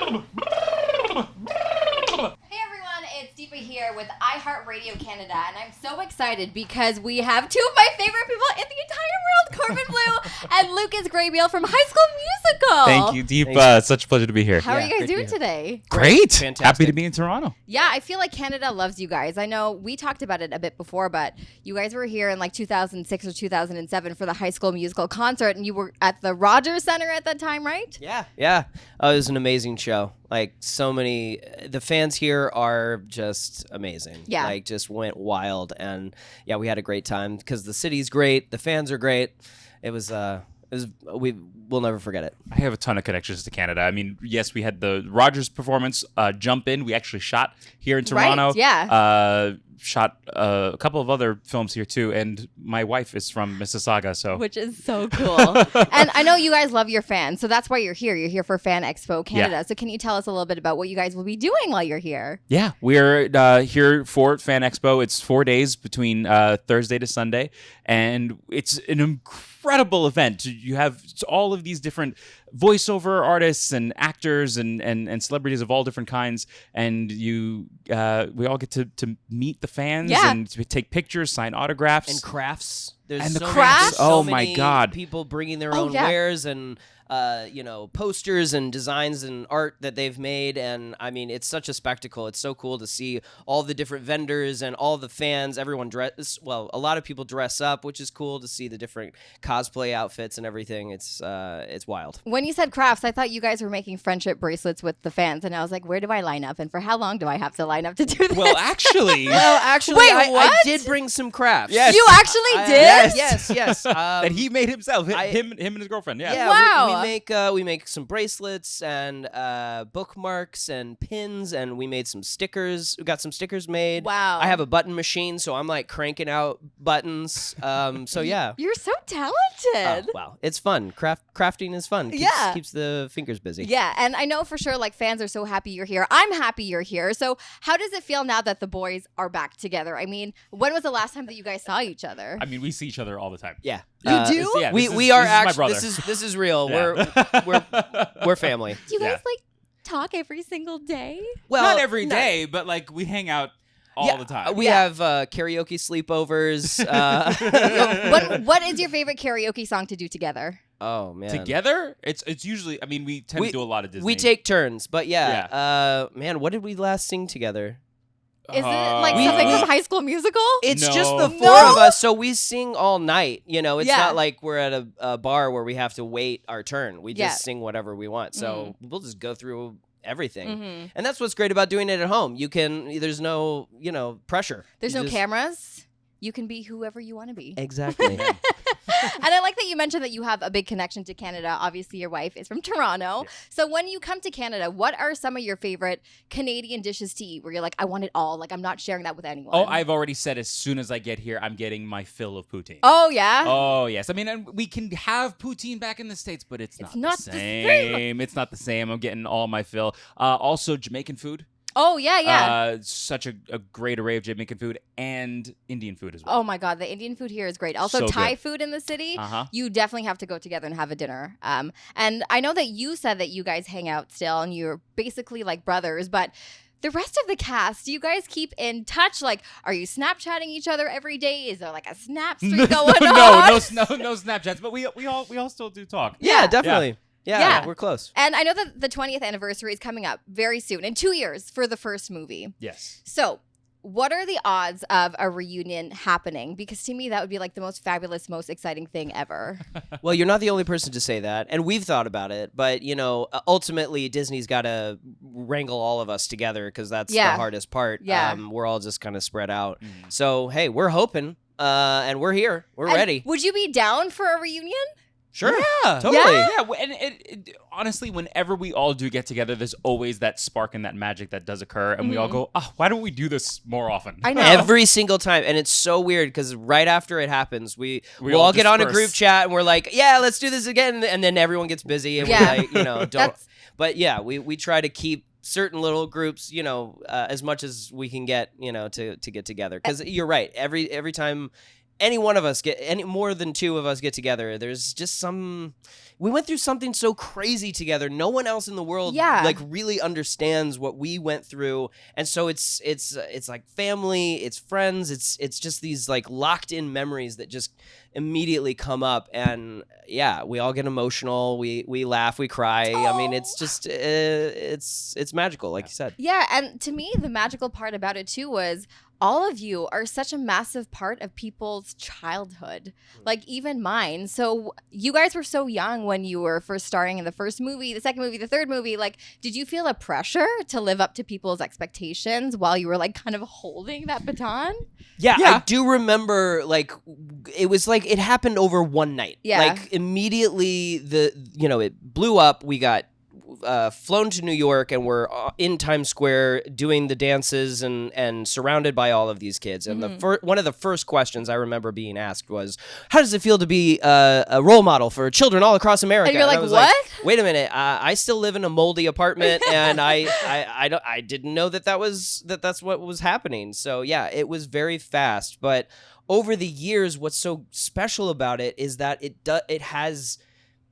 Hey everyone, it's Deepa here with iHeartRadio Canada, and I'm so excited because we have two of my favorite people in the entire world, Corbin Bleu and Lucas Grabeel from High School Musical. Thank you, Deepa. It's such a pleasure to be here. How are you guys doing today? Great. Fantastic. Happy to be in Toronto. Yeah, I feel like Canada loves you guys. I know we talked about it a bit before, but you guys were here in like 2006 or 2007 for the High School Musical concert, and you were at the Rogers Center at that time, right? Yeah. Oh, it was an amazing show. Like, so many, the fans here are just amazing. Yeah. Like, just went wild. And yeah, we had a great time because the city's great. The fans are great. We'll never forget it. I have a ton of connections to Canada. I mean, yes, we had the Rogers performance, Jump In. We actually shot here in Toronto. Right, yeah. Shot a couple of other films here too. And my wife is from Mississauga, so. Which is so cool. And I know you guys love your fans, so that's why you're here. You're here for Fan Expo Canada. Yeah. So can you tell us a little bit about what you guys will be doing while you're here? Yeah, we're here for Fan Expo. It's 4 days between Thursday to Sunday, and it's an incredible event. You have all of these different voiceover artists and actors and celebrities of all different kinds, and we all get to meet the fans and to take pictures, sign autographs, And crafts. There's And the so crafts? Many, so Oh my many God. people bringing their own yeah. wares and posters and designs and art that they've made. And I mean, it's such a spectacle. It's so cool to see all the different vendors and all the fans. Everyone a lot of people dress up, which is cool to see the different cosplay outfits and everything. It's wild. When you said crafts, I thought you guys were making friendship bracelets with the fans, and I was like, where do I line up, and for how long do I have to line up to do this? Well, actually, Well, actually, Wait, I what? did bring some crafts. Yes. You actually did? Yes. that he made himself, I- him and his girlfriend. Yeah. Yeah, Wow. we make some bracelets and bookmarks and pins, and we made some stickers. We got some stickers made. Wow. I have a button machine, so I'm like cranking out buttons. So yeah. You're so talented. Wow, it's fun. Crafting is fun. Keeps the fingers busy. Yeah, and I know for sure, like, fans are so happy you're here. I'm happy you're here. So how does it feel now that the boys are back together? I mean, when was the last time that you guys saw each other? I mean, we see each other all the time. Yeah. You do? Yeah, We this is- we are this is my actually brother. this is real. Yeah. We're family. Do you guys Yeah. like talk every single day? Well, Not every day, but like we hang out all the time. We have karaoke sleepovers. What is your favorite karaoke song to do together? Oh man. Together, it's usually. I mean, we tend to do a lot of Disney. We take turns, but man, what did we last sing together? Is it like We- something from High School Musical? It's No. just the No. four of us, so we sing all night. You know, it's Yeah. not like we're at a bar where we have to wait our turn. We just Yeah. sing whatever we want. So we'll just go through everything. Mhm. And that's what's great about doing it at home. There's no, pressure. There's You no just- cameras. You can be whoever you want to be. Exactly. And I like that you mentioned that you have a big connection to Canada. Obviously, your wife is from Toronto. So when you come to Canada, what are some of your favorite Canadian dishes to eat where you're like, I want it all? Like, I'm not sharing that with anyone. Oh, I've already said as soon as I get here, I'm getting my fill of poutine. Oh, yeah? Oh yes, I mean, and we can have poutine back in the States, but it's not not the the same. same. It's not the same. I'm getting all my fill. Also, Jamaican food. Oh, yeah. Such a great array of Jamaican food and Indian food as well. Oh, my God. The Indian food here is great. Also, So Thai good. food in the city. Uh-huh. You definitely have to go together and have a dinner. And I know that you said that you guys hang out still and you're basically like brothers, but the rest of the cast, do you guys keep in touch? Like, are you Snapchatting each other every day? Is there like a Snap streak going on? no Snapchats, but we all still do talk. Yeah, definitely. Yeah, Yeah. we're close. And I know that the 20th anniversary is coming up very soon, in 2 years for the first movie. Yes. So what are the odds of a reunion happening? Because to me, that would be like the most fabulous, most exciting thing ever. Well, you're not the only person to say that, and we've thought about it. But ultimately, Disney's got to wrangle all of us together because that's the hardest part. Yeah. We're all just kind of spread out. Mhm. So hey, we're hoping, and we're here. We're And ready. Would you be down for a reunion? Sure. Yeah, Totally. Yeah, and honestly, whenever we all do get together, there's always that spark and that magic that does occur, and we all go, "Oh, why don't we do this more often?" I know. Every single time, and it's so weird because right after it happens, we'll all all get on a disperse. group chat and we're like, "Yeah, let's do this again," and then everyone gets busy and Yeah. we're like, don't. That's- But yeah, we try to keep certain little groups, as much as we can get, to get together. Because you're right, every time any one of us any more than two of us get together, there's just we went through something so crazy together. No one else in the world like really understands what we went through. And so it's like family, it's friends, it's just these like locked in memories that just immediately come up. And yeah, we all get emotional. We laugh, we cry. I mean, it's just it's magical, like you said. Yeah, and to me, the magical part about it too was all of you are such a massive part of people's childhood, like even mine. So you guys were so young when you were first starring in the first movie, the second movie, the third movie. Like, did you feel a pressure to live up to people's expectations while you were like kind of holding that baton? Yeah, I do remember, like, it was like it happened over one night. Yeah. Like, immediately, it blew up. We got flown to New York, and we're in Times Square doing the dances and surrounded by all of these kids. And one of the first questions I remember being asked was, how does it feel to be a role model for children all across America? And you're like, I was what? Like, wait a minute, I still live in a moldy apartment, and I didn't know that's what was happening. So yeah, it was very fast. But over the years, what's so special about it is that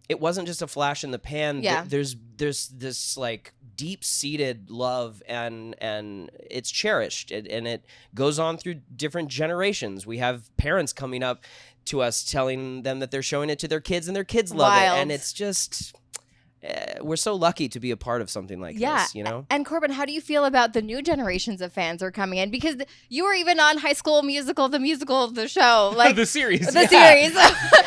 it wasn't just a flash in the pan. Yeah. There's this like deep-seated love, and it's cherished, and it goes on through different generations. We have parents coming up to us telling them that they're showing it to their kids, and their kids love it. And it's just we're so lucky to be a part of something like this, you know? And Corbin, how do you feel about the new generations of fans are coming in? Because you were even on High School Musical, the show. Like the series. The series.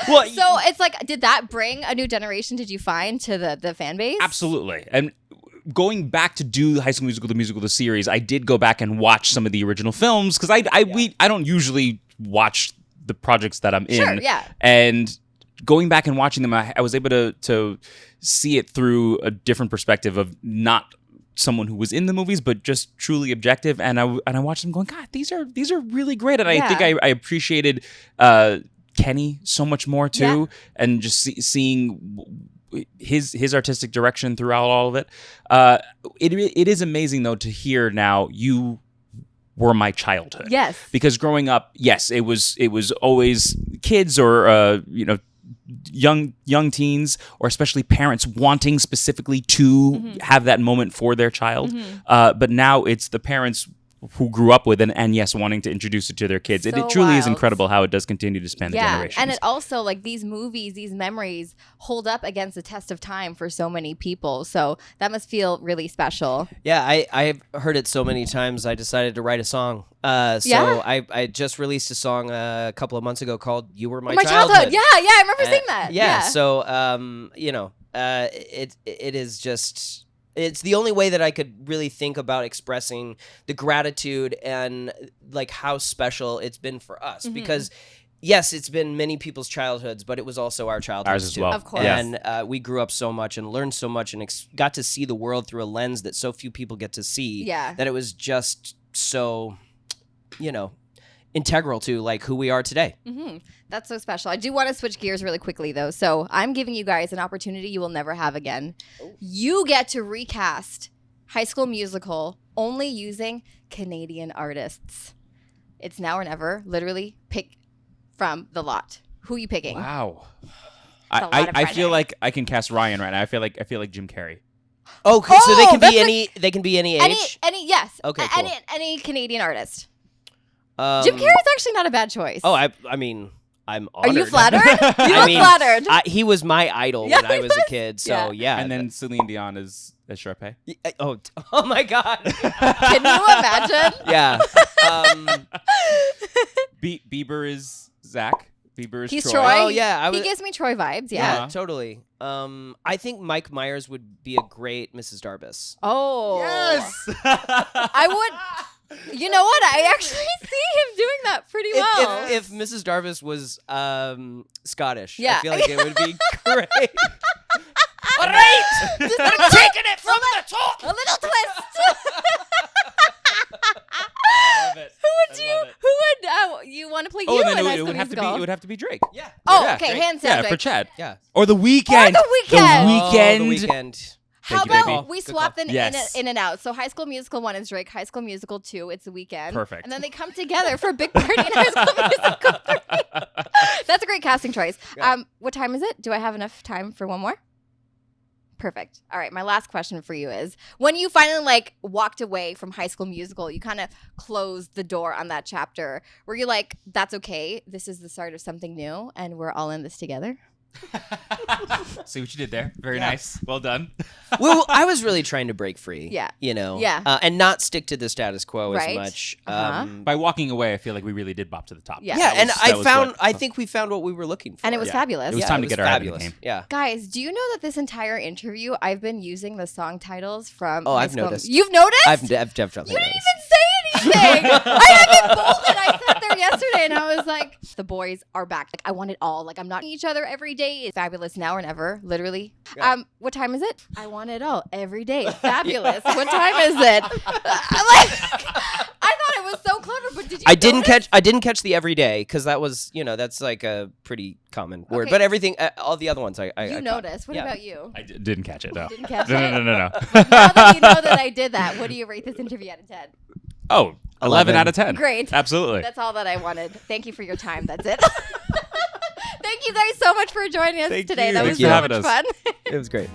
Well, so it's like, did that bring a new generation, did you find, to the fan base? Absolutely. And going back to do High School Musical, the series, I did go back and watch some of the original films, because I don't usually watch the projects that I'm in. Sure, yeah. And going back and watching them, I was able to see it through a different perspective of not someone who was in the movies, but just truly objective. And I watched them going, God, these are really great. And I think I appreciated Kenny so much more too, and just seeing his artistic direction throughout all of it. It is amazing though to hear now you were my childhood. Yes. Because growing up, yes, it was always kids or young teens, or especially parents wanting specifically to have that moment for their child. But now it's the parents who grew up with and yes, wanting to introduce it to their kids. So it truly is wild. incredible how it does continue to span the generations. And it also, like, these movies, these memories hold up against the test of time for so many people. So that must feel really special. Yeah, I've heard it so many times, I decided to write a song. I just released a song a couple of months ago called You Were My Childhood. Yeah, I remember seeing that. Yeah, so, it is just... It's the only way that I could really think about expressing the gratitude and like how special it's been for us. Because yes, it's been many people's childhoods, but it was also our childhoods Ours as too. well. Of course. And we grew up so much and learned so much and got to see the world through a lens that so few people get to see. Yeah. That it was just so, integral to like who we are today. That's so special. I do want to switch gears really quickly though. So I'm giving you guys an opportunity you will never have again. You get to recast High School Musical only using Canadian artists. It's now or never. Literally pick from the lot. Who are you picking? Wow. It's a lot of I feel pressure. like I can cast Ryan right now. I feel like Jim Carrey. Oh, so they can that's be any age? Yes. Okay, cool. Any Canadian artist. Jim Carrey's actually not a bad choice. Oh, I mean, I'm honored. Are you flattered? You look flattered. He was my idol when I was a kid, so yeah. And then Celine Dion as Sharpay. Oh my God. Can you imagine? Yeah. Bieber is Zach. Bieber is He's Troy. Troy. Oh, yeah, He gives me Troy vibes. Yeah, Yeah. totally. I think Mike Myers would be a great Mrs. Darbus. Oh. Yes. I would. You know what? I actually see him doing that pretty well. If Mrs. Darbus was Scottish, Yeah. I feel like it would be great. All right. I'm taking it from the top. A little twist. I love it. Who would you want to play? Oh, you and then in High it School would have to be Musical? it would have to be Drake. Yeah. Oh, Yeah, okay. Drake. Hands down. Yeah, Drake. for Chad. Yeah. Or The Weeknd. Or The Weeknd. Oh, The Weeknd. How Thank you, about baby. we Good swap call. them Yes. in and out? So High School Musical 1 is Drake, High School Musical 2, it's the weekend. Perfect. And then they come together for a big party in High School Musical 3. That's a great casting choice. Yeah. What time is it? Do I have enough time for one more? Perfect. All right, my last question for you is, when you finally like walked away from High School Musical, you kind of closed the door on that chapter. Were you like, that's okay, this is the start of something new and we're all in this together? See what you did there. Very Yeah. nice. Well done. Well, I was really trying to break free. Yeah. You know. Yeah. And not stick to the status quo Right. as much. Uh-huh. By walking away, I feel like we really did bop to the top. Yeah. Yeah, and That I was found. what- I think we found what we were looking for. And it was Yeah. fabulous. It was Yeah, time it to was get our head in the fabulous. game. Yeah. Guys, do you know that this entire interview I've been using the song titles from Oh, High I've School- noticed. You've noticed? I've definitely. You didn't noticed. even say anything. I had it bolded. I sat there yesterday and I was like, the boys are back. Like, I want it all. Like, I'm not each other every day. It's fabulous now or never, literally. Yeah. What time is it? I want it all every day. Fabulous. What time is it? I thought it was so clever, but did you I didn't notice? catch the everyday because that was that's like a pretty common word. Okay. But everything, all the other ones, I You caught. noticed. What Yeah. about you? I didn't catch it. No. Didn't catch No, it? no, no, no, no. Now that you know that I did that, what do you rate this interview out of 10? Oh, 11 out of 10. Great. Absolutely. That's all that I wanted. Thank you for your time. That's it. Thank you guys so much for joining us Thank today. you. That Thank was you so for much having us. fun. It was great.